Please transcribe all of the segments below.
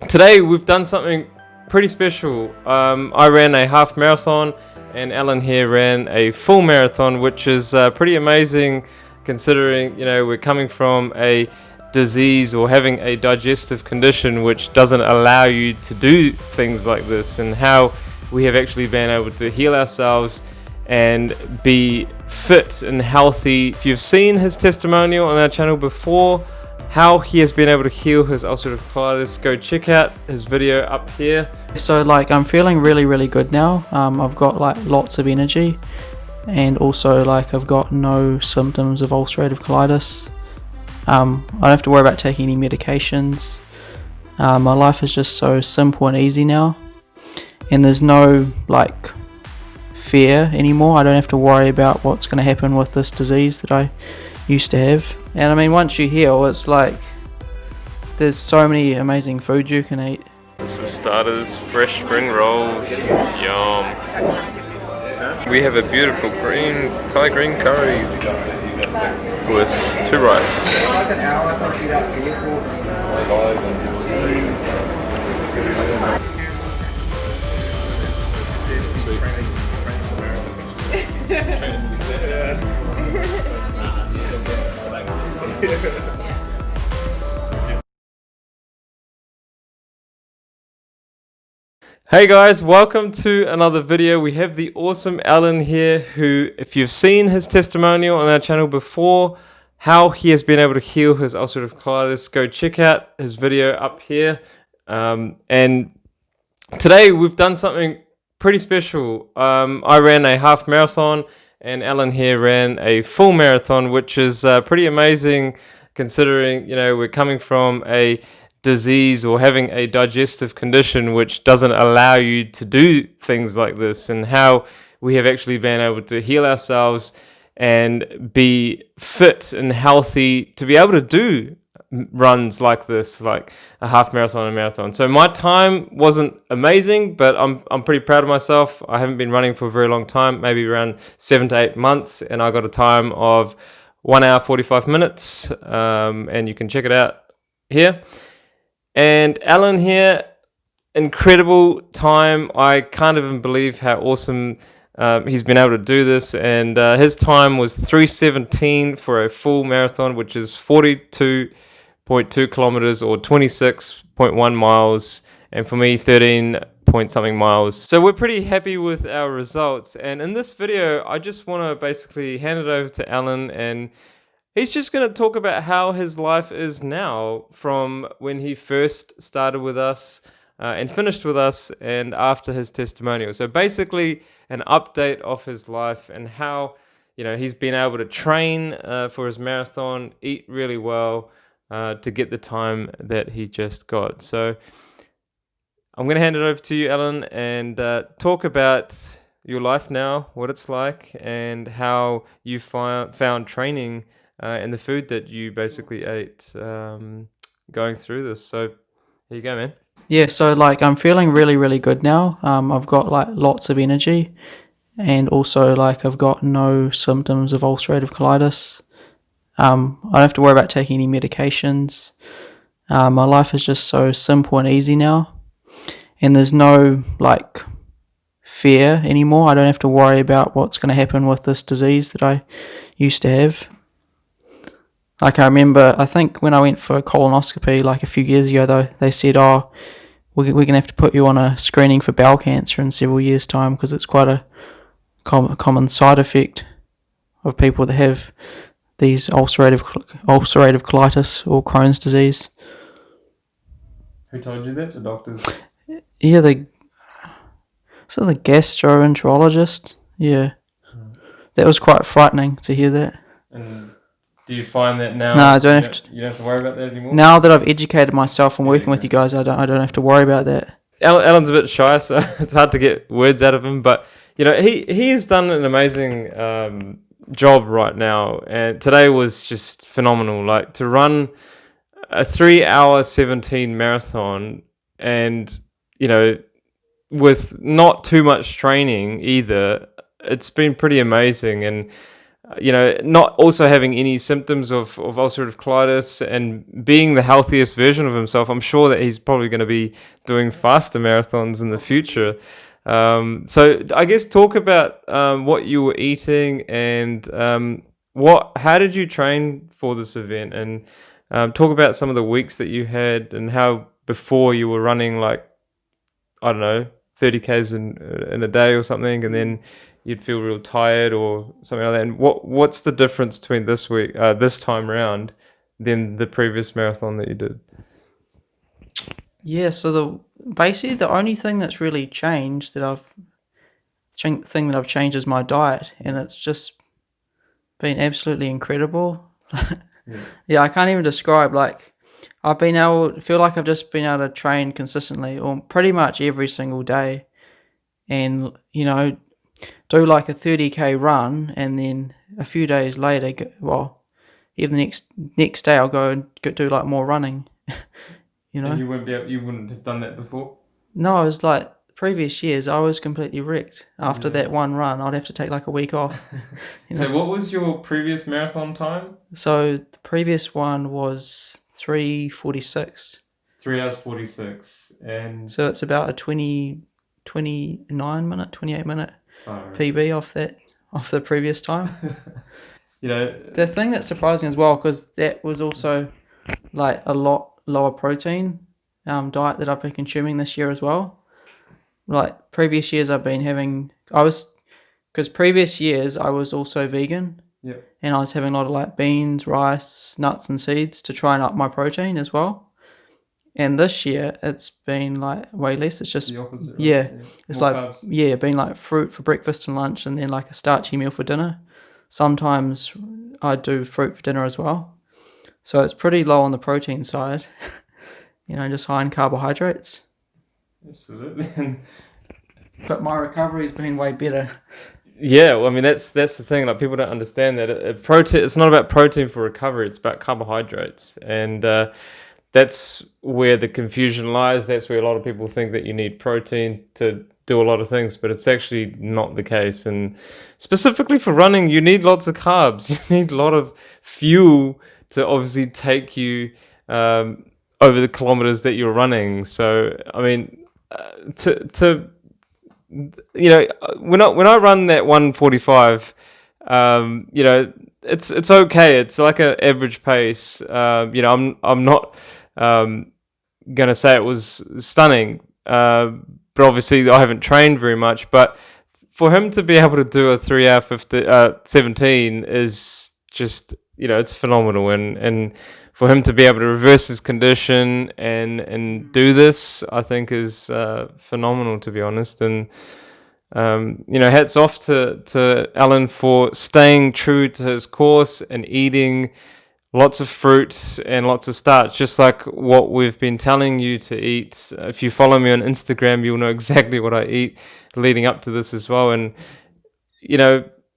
Today we've done something pretty special. I ran a half marathon and Alan here ran a full marathon, which is pretty amazing considering, we're coming from a disease or having a digestive condition which doesn't allow you to do things like this, and how we have actually been able to heal ourselves and be fit and healthy. If you've seen his testimonial on our channel before, how he has been able to heal his ulcerative colitis, go check out his video up here. So I'm feeling really good now. I've got lots of energy, and also I've got no symptoms of ulcerative colitis. I don't have to worry about taking any medications. My life is just so simple and easy now, and there's no fear anymore. I don't have to worry about what's going to happen with this disease that I used to have. And I mean, once you heal, it's there's so many amazing foods you can eat. This is starters, fresh spring rolls, yum. We have a beautiful Thai green curry with 2 rice. Hey guys, welcome to another video. We have the awesome Alan here, who, if you've seen his testimonial on our channel before, how he has been able to heal his ulcerative colitis, go check out his video up here. And today we've done something pretty special. I ran a half marathon and Alan here ran a full marathon, which is pretty amazing considering, we're coming from a disease or having a digestive condition which doesn't allow you to do things like this, and how we have actually been able to heal ourselves and be fit and healthy to be able to do runs like this, like a half marathon and marathon. So my time wasn't amazing, but I'm pretty proud of myself. I haven't been running for a very long time, maybe around 7 to 8 months, and I got a time of 1 hour 45 minutes, and you can check it out here. And Alan here, incredible time. I can't even believe how awesome he's been able to do this. And his time was 3:17 for a full marathon, which is 42.2 kilometers or 26.1 miles. And for me, 13 point something miles. So we're pretty happy with our results. And in this video, I just want to basically hand it over to Alan, and he's just going to talk about how his life is now from when he first started with us and finished with us, and after his testimonial. So basically an update of his life and how, he's been able to train for his marathon, eat really well to get the time that he just got. So I'm going to hand it over to you, Alan, and talk about your life now, what it's like, and how you found training and the food that you basically ate going through this. So here you go, man. Yeah, so I'm feeling really good now. I've got lots of energy, and also I've got no symptoms of ulcerative colitis. I don't have to worry about taking any medications. My life is just so simple and easy now, and there's no fear anymore. I don't have to worry about what's going to happen with this disease that I used to have. I remember, I think when I went for a colonoscopy a few years ago, though, they said, we're going to have to put you on a screening for bowel cancer in several years' time, because it's quite a common side effect of people that have these ulcerative colitis or Crohn's disease. Who told you that? The doctors? Yeah, the gastroenterologist. Yeah. That was quite frightening to hear that. And do you find that now? No, I you don't have to worry about that anymore? Now that I've educated myself and working with you guys, I don't have to worry about that. Alan's a bit shy, so it's hard to get words out of him. But he has done an amazing job right now, and today was just phenomenal. To run a 3-hour 17 marathon, and with not too much training either, it's been pretty amazing. And not also having any symptoms of ulcerative colitis and being the healthiest version of himself, I'm sure that he's probably going to be doing faster marathons in the future. So I guess talk about what you were eating and how did you train for this event, and talk about some of the weeks that you had and how before you were running like, I don't know, 30 Ks in a day or something, and then you'd feel real tired or something like that. And what's the difference between this time round than the previous marathon that you did? Yeah, so basically the only thing that's really changed that I've changed is my diet, and it's just been absolutely incredible. Yeah, I can't even describe. Like, feel like I've just been able to train consistently, or pretty much every single day, and do like a 30k run, and then a few days later, even the next day, I'll go and do like more running. And you wouldn't have done that before? No, I was like previous years, I was completely wrecked after that one run. I'd have to take like a week off. So what was your previous marathon time? So the previous one was 3:46. 3 hours 46, and so it's about a 28 minute PB off the previous time. The thing that's surprising as well, because that was also like a lot lower protein diet that I've been consuming this year as well. Like previous years because previous years I was also vegan. Yeah. And I was having a lot of like beans, rice, nuts and seeds to try and up my protein as well. And this year it's been like way less. It's just the opposite. Right? Yeah. It's more like carbs. Been like fruit for breakfast and lunch, and then like a starchy meal for dinner. Sometimes I do fruit for dinner as well. So it's pretty low on the protein side. Just high in carbohydrates. Absolutely. But my recovery's been way better. Yeah, well, I mean that's the thing. Like, people don't understand that protein. It's not about protein for recovery. It's about carbohydrates, and that's where the confusion lies. That's where a lot of people think that you need protein to do a lot of things, but it's actually not the case. And specifically for running, you need lots of carbs. You need a lot of fuel to obviously take you over the kilometers that you're running. So, I mean, when I run that 1:45, it's okay. It's like an average pace. I'm not gonna say it was stunning, but obviously I haven't trained very much. But for him to be able to do a 3 hour 17 is just, it's phenomenal, and for him to be able to reverse his condition and do this, I think is phenomenal, to be honest. And hats off to Alan for staying true to his course and eating lots of fruits and lots of starch, just like what we've been telling you to eat. If you follow me on Instagram, you'll know exactly what I eat leading up to this as well. And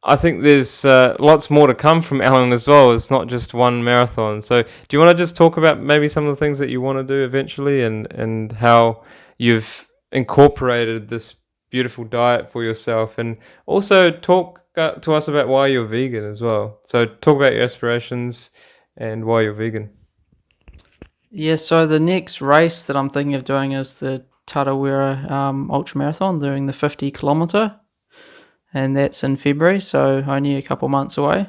I think there's lots more to come from Alan as well. It's not just one marathon. So do you want to just talk about maybe some of the things that you want to do eventually, and how you've incorporated this beautiful diet for yourself, and also talk to us about why you're vegan as well. So talk about your aspirations and why you're vegan. Yeah, so the next race that I'm thinking of doing is the Tarawera Ultra Marathon, doing the 50 kilometre, and that's in February, so only a couple months away.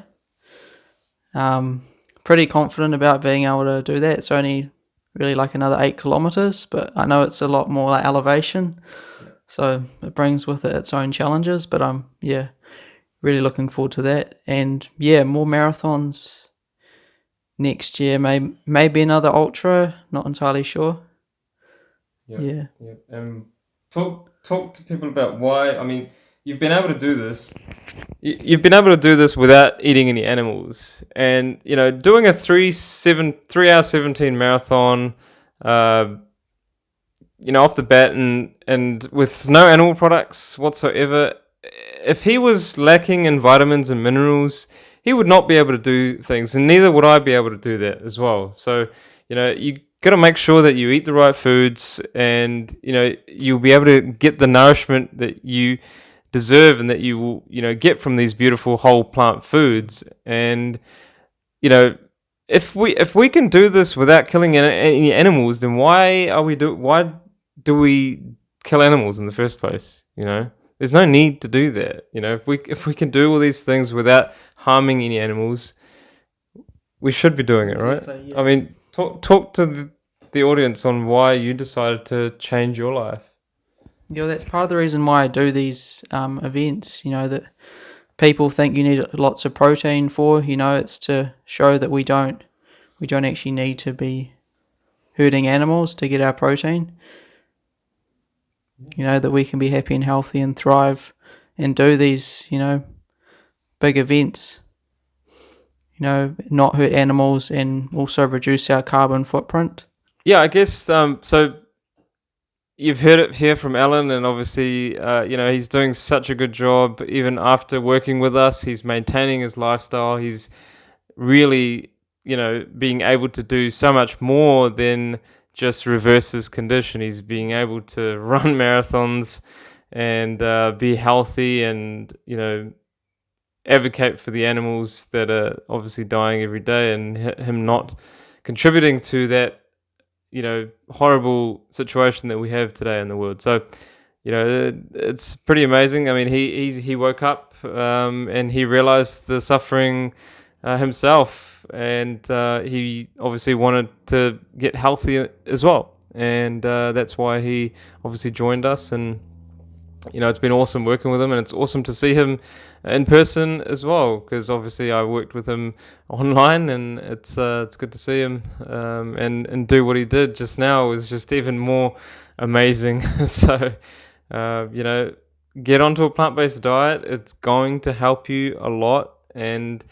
Pretty confident about being able to do that. It's only really like another 8 kilometres, but I know it's a lot more like elevation, so it brings with it its own challenges, but I'm really looking forward to that. And more marathons next year, maybe another ultra, not entirely sure. Yeah. Talk to people about why. I mean, you've been able to do this. You've been able to do this without eating any animals, and doing a 3 hour 17 marathon, off the bat, and with no animal products whatsoever. If he was lacking in vitamins and minerals, he would not be able to do things, and neither would I be able to do that as well. So, you got to make sure that you eat the right foods, and you'll be able to get the nourishment that you deserve and that you will, get from these beautiful whole plant foods. And, if we can do this without killing any animals, then why do we kill animals in the first place? There's no need to do that. If we can do all these things without harming any animals, we should be doing it, right? Exactly, yeah. I mean, talk to the audience on why you decided to change your life. Yeah, that's part of the reason why I do these events, that people think you need lots of protein for, it's to show that we don't actually need to be hurting animals to get our protein. That we can be happy and healthy and thrive and do these, big events, not hurt animals and also reduce our carbon footprint. Yeah, I guess, so you've heard it here from Alan, and obviously, he's doing such a good job. Even after working with us, he's maintaining his lifestyle. He's really, being able to do so much more than just reverse his condition. He's being able to run marathons and be healthy and, advocate for the animals that are obviously dying every day, and him not contributing to that, horrible situation that we have today in the world. So, it's pretty amazing. I mean, he woke up and he realized the suffering himself, and he obviously wanted to get healthy as well. And that's why he obviously joined us. And, it's been awesome working with him, and it's awesome to see him in person as well, because obviously I worked with him online, and it's good to see him and do what he did just now was just even more amazing. So, get onto a plant-based diet. It's going to help you a lot, and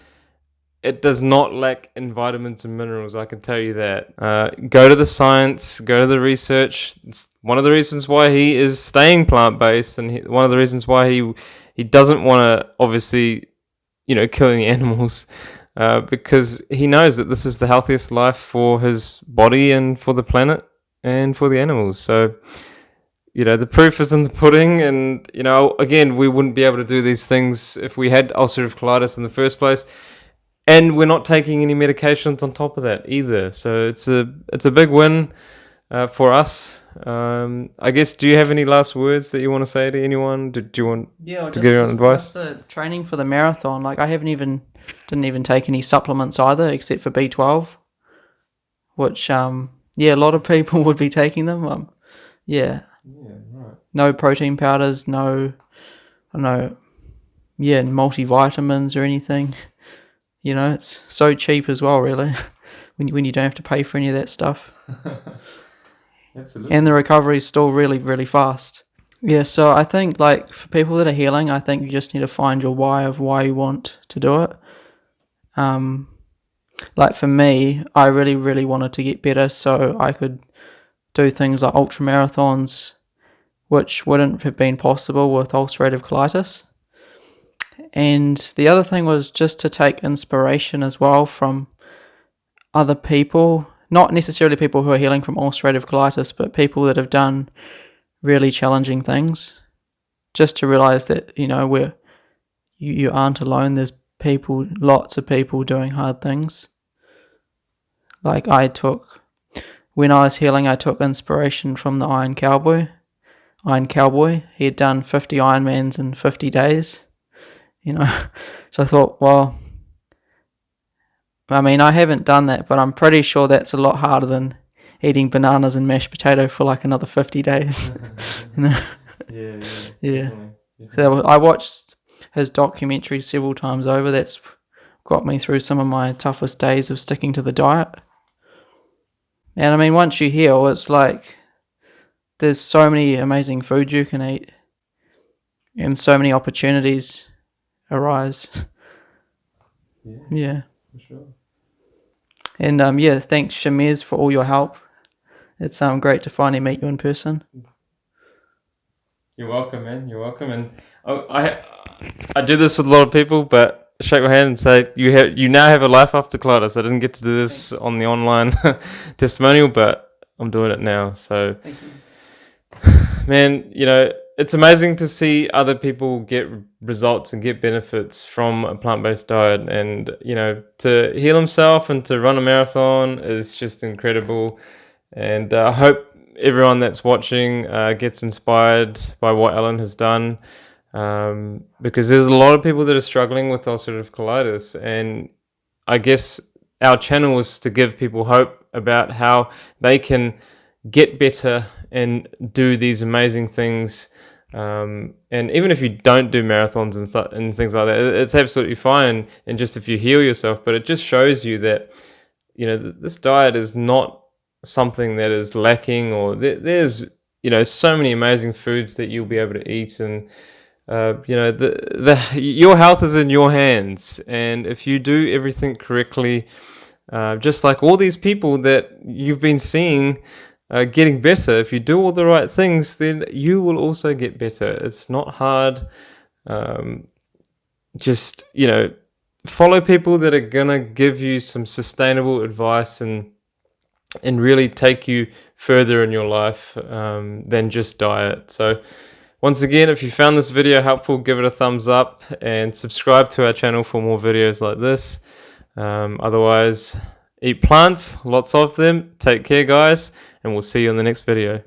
it does not lack in vitamins and minerals, I can tell you that. Go to the science, go to the research. It's one of the reasons why he is staying plant-based, and one of the reasons why he doesn't want to, obviously, kill any animals, because he knows that this is the healthiest life for his body and for the planet and for the animals. So, the proof is in the pudding, and, again, we wouldn't be able to do these things if we had ulcerative colitis in the first place. And we're not taking any medications on top of that either. So it's a big win for us. I guess, do you have any last words that you want to say to anyone? Do you want to give your own advice? Just the training for the marathon. Like, I didn't even take any supplements either, except for B12, which a lot of people would be taking them. Yeah, right. No protein powders, no multivitamins or anything. It's so cheap as well, really, when you don't have to pay for any of that stuff. Absolutely. And the recovery is still really, really fast. Yeah, so I think, like, for people that are healing, I think you just need to find your why of why you want to do it. Like, for me, I really, really wanted to get better so I could do things like ultra marathons, which wouldn't have been possible with ulcerative colitis. And the other thing was just to take inspiration as well from other people, not necessarily people who are healing from ulcerative colitis, but people that have done really challenging things, just to realize that, you aren't alone. There's lots of people doing hard things. Like, when I was healing, I took inspiration from the Iron Cowboy. He had done 50 Ironmans in 50 days. So I thought, well, I mean, I haven't done that, but I'm pretty sure that's a lot harder than eating bananas and mashed potato for like another 50 days. Yeah. Definitely. So I watched his documentary several times over. That's got me through some of my toughest days of sticking to the diet. And I mean, once you heal, it's like there's so many amazing foods you can eat and so many opportunities arise. Yeah. For sure. And thanks Shamez for all your help. It's great to finally meet you in person. You're welcome, man. You're welcome. And I do this with a lot of people, but shake my hand and say you now have a life after colitis. I didn't get to do this on the online testimonial, but I'm doing it now. So, thank you. Man, it's amazing to see other people get results and get benefits from a plant-based diet, and to heal himself and to run a marathon is just incredible. And I hope everyone that's watching gets inspired by what Alan has done, because there's a lot of people that are struggling with ulcerative colitis, and I guess our channel is to give people hope about how they can get better and do these amazing things. And even if you don't do marathons and things like that, it's absolutely fine. And just if you heal yourself, but it just shows you that this diet is not something that is lacking, or there's so many amazing foods that you'll be able to eat, and your health is in your hands. And if you do everything correctly, just like all these people that you've been seeing getting better, if you do all the right things, then you will also get better. It's not hard. Just follow people that are gonna give you some sustainable advice and really take you further in your life than just diet. So once again, if you found this video helpful, give it a thumbs up and subscribe to our channel for more videos like this. Otherwise, eat plants, lots of them. Take care, guys, and we'll see you in the next video.